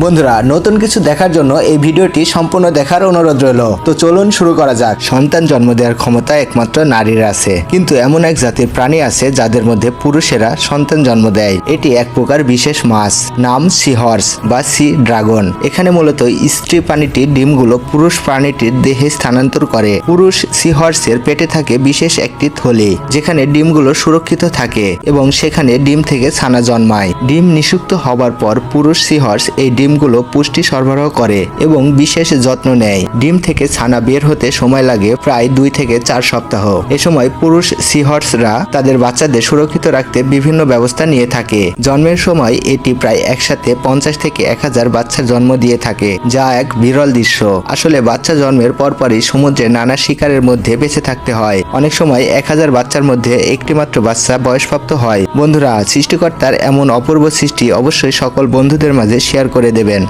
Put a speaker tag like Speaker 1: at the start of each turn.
Speaker 1: বন্ধুরা নতুন কিছু দেখার জন্য এই ভিডিওটি সম্পূর্ণ দেখার অনুরোধ রইল। তো চলুন শুরু করা যাক। সন্তান জন্ম দেওয়ার ক্ষমতা একমাত্র নারীর আছে, কিন্তু এমন এক জাতির প্রাণী আছে যাদের মধ্যে পুরুষেরা সন্তান জন্ম দেয়। এটি এক প্রকার বিশেষ মাছ, নাম সি হর্স বা সি ড্রাগন। এখানে মূলত স্ত্রী প্রাণীটির ডিমগুলো পুরুষ প্রাণীটির দেহে স্থানান্তর করে। পুরুষ সি হর্সের পেটে থাকে বিশেষ একটি থলি, যেখানে ডিমগুলো সুরক্ষিত থাকে এবং সেখানে ডিম থেকে ছানা জন্মায়। ডিম নিষিক্ত হবার পর পুরুষ সি হর্স এই ডিমগুলো পুষ্টি সরবরাহ করে এবং বিশেষ যত্ন নেয়। ডিম থেকে ছানা বের হতে সময় লাগে প্রায় 2 থেকে 4 সপ্তাহ। এ সময় পুরুষ সিহর্সরা তাদের বাচ্চাদের সুরক্ষিত রাখতে বিভিন্ন ব্যবস্থা নিয়ে থাকে। জন্মের সময় এটি প্রায় একসাথে 50 থেকে 1000 বাচ্চার জন্ম দিয়ে থাকে, যা এক বিরল দৃশ্য। আসলে বাচ্চা জন্মের পরপরই সমুদ্রে নানা শিকারের মধ্যে বেঁচে থাকতে হয়। অনেক সময় 1000 বাচ্চার মধ্যে একটি মাত্র বাচ্চা বয়সপ্রাপ্ত হয়। বন্ধুরা, সৃষ্টিকর্তার এমন অপূর্ব সৃষ্টি অবশ্যই সকল বন্ধুদের মাঝে শেয়ার করে দেবেন।